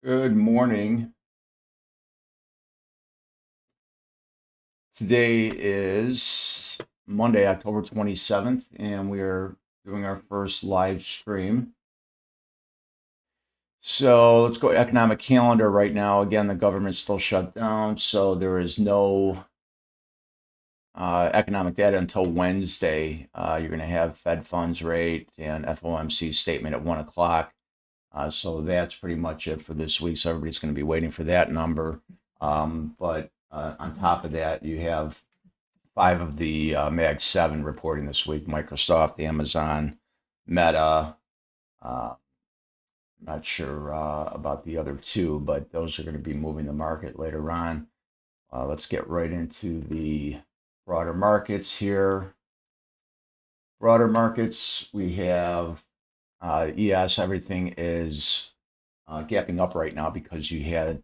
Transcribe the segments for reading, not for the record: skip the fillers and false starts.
Good morning. Today is Monday, October 27th, and we are doing our first live stream. So let's go economic calendar right now. Again, the government's still shut down, so there is no economic data until Wednesday. You're going to have Fed funds rate and FOMC statement at 1 o'clock. So that's pretty much it for this week. So everybody's going to be waiting for that number. But on top of that, you have 5 of the Mag 7 reporting this week: Microsoft, Amazon, Meta. Not sure about the other 2, but those are going to be moving the market later on. Let's get right into the broader markets here. Broader markets, we have ES. Everything is gapping up right now because you had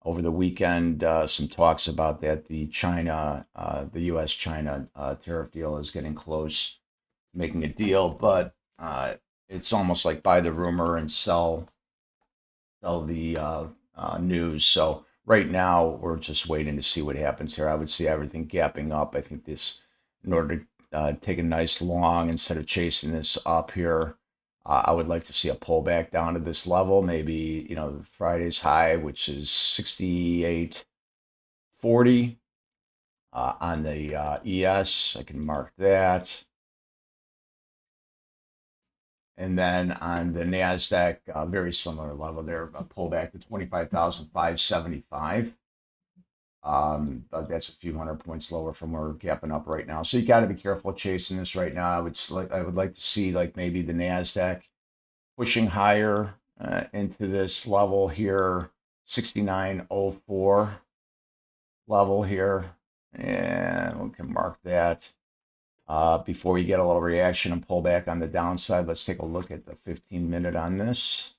over the weekend some talks about that the U.S.-China tariff deal is getting close to making a deal, but it's almost like buy the rumor and sell the news. So right now we're just waiting to see what happens here. I would see everything gapping up. I think this, in order to take a nice long instead of chasing this up here, I would like to see a pullback down to this level, maybe, Friday's high, which is 68.40 on the ES. I can mark that. And then on the NASDAQ, very similar level there, a pullback to 25,575. But that's a few hundred points lower from where we're gapping up right now. So you got to be careful chasing this right now. I would like to see like maybe the NASDAQ pushing higher into this level here, 69.04 level here, and we can mark that. Before we get a little reaction and pull back on the downside, let's take a look at the 15-minute on this.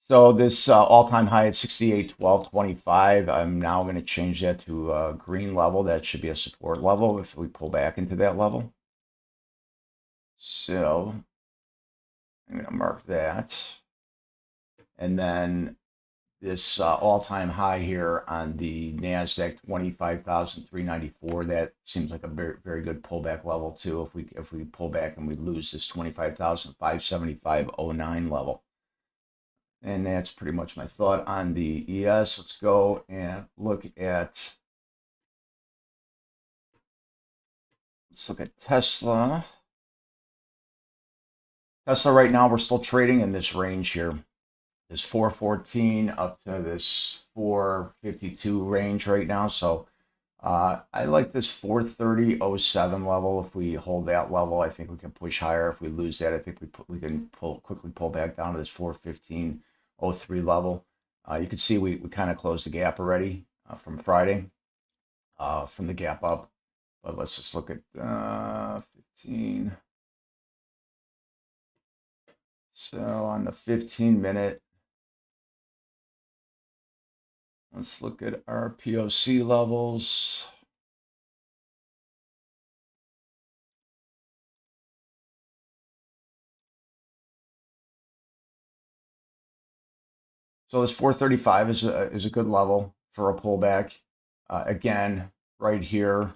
So this all-time high at 68.1225, I'm now going to change that to a green level. That should be a support level if we pull back into that level. So I'm going to mark that. And then this all-time high here on the NASDAQ, 25,394, that seems like a very, very good pullback level too. If we pull back and we lose this 25,575.09 level. And that's pretty much my thought on the ES. Let's go and look at Tesla. Tesla right now, we're still trading in this range here. This 414 up to this 452 range right now. So I like this 430.07 level. If we hold that level, I think we can push higher. If we lose that, I think we can quickly pull back down to this 415.03 level. You can see we kind of closed the gap already from Friday, from the gap up. But let's just look at 15. So on the 15-minute, let's look at our POC levels. So this 435 is a good level for a pullback. Again, right here,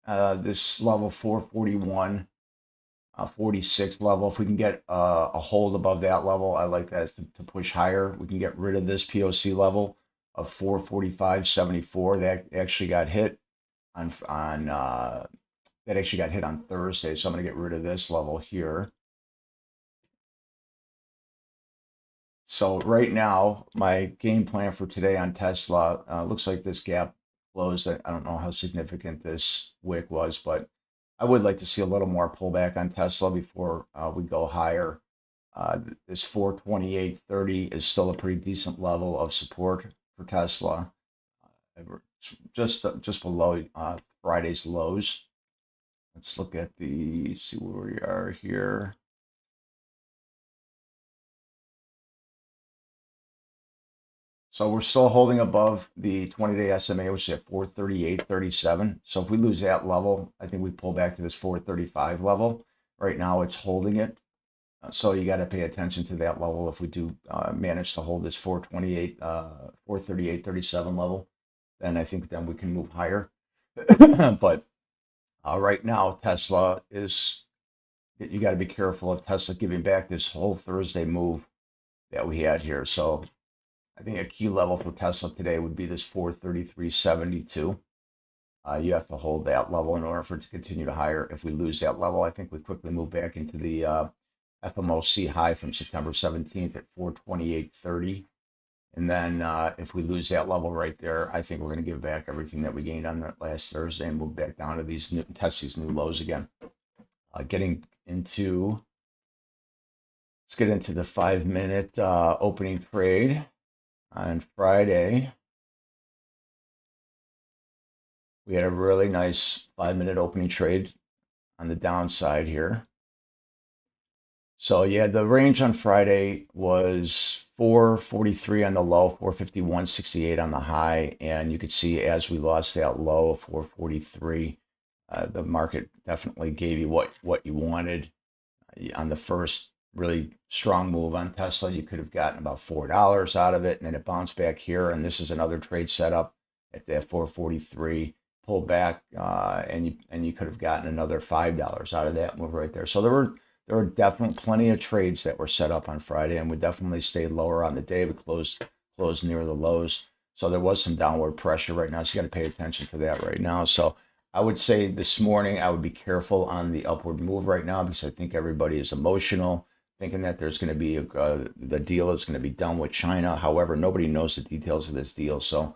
this level 441, 46 level. If we can get a hold above that level, I like that to push higher. We can get rid of this POC level of 445.74. That actually got hit on Thursday. So I'm going to get rid of this level here. So right now, my game plan for today on Tesla looks like this gap closed. I don't know how significant this wick was, but I would like to see a little more pullback on Tesla before we go higher. This 428.30 is still a pretty decent level of support for Tesla. Just below Friday's lows. Let's look at see where we are here. So we're still holding above the 20-day SMA, which is at 438.37. So if we lose that level, I think we pull back to this 435 level. Right now, it's holding it. So you got to pay attention to that level. If we do manage to hold this 428, 438.37 level, then I think then we can move higher. But right now, Tesla is, you got to be careful of Tesla giving back this whole Thursday move that we had here. So I think a key level for Tesla today would be this 433.72. You have to hold that level in order for it to continue to higher. If we lose that level, I think we quickly move back into the FMOC high from September 17th at 428.30. And then if we lose that level right there, I think we're going to give back everything that we gained on that last Thursday and move back down to these new, test these new lows again. Getting into, let's get into the 5-minute opening trade on Friday. We had a really nice 5-minute opening trade on the downside here. So yeah, the range on Friday was 443 on the low, 451.68 on the high. And you could see as we lost that low of 443, the market definitely gave you what you wanted. On the first really strong move on Tesla, you could have gotten about $4 out of it, and then it bounced back here. And this is another trade setup at that 443. Pulled back, and you could have gotten another $5 out of that move right there. So there were definitely plenty of trades that were set up on Friday, and we definitely stayed lower on the day. We closed near the lows, so there was some downward pressure right now. So you got to pay attention to that right now. So I would say this morning I would be careful on the upward move right now, because I think everybody is emotional, thinking that there's going to be the deal is going to be done with China. However, nobody knows the details of this deal, so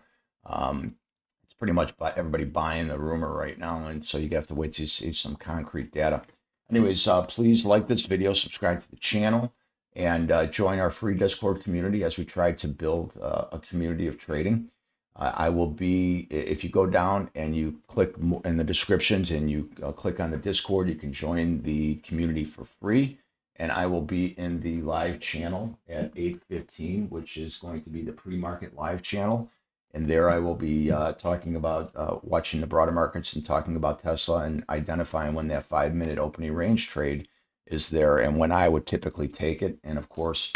pretty much everybody buying the rumor right now, and so you have to wait to see some concrete data. Anyways, please like this video, subscribe to the channel, and join our free Discord community as we try to build a community of trading. I will be, if you go down and you click in the descriptions and you click on the Discord, you can join the community for free. And I will be in the live channel at 8:15, which is going to be the pre-market live channel. And there I will be talking about watching the broader markets and talking about Tesla and identifying when that 5-minute opening range trade is there and when I would typically take it. And of course,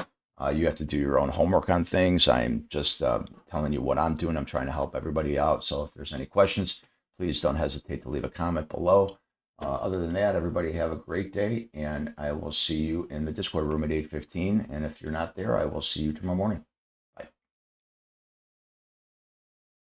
you have to do your own homework on things. I'm just telling you what I'm doing. I'm trying to help everybody out. So if there's any questions, please don't hesitate to leave a comment below. Other than that, everybody have a great day, and I will see you in the Discord room at 8:15. And if you're not there, I will see you tomorrow morning.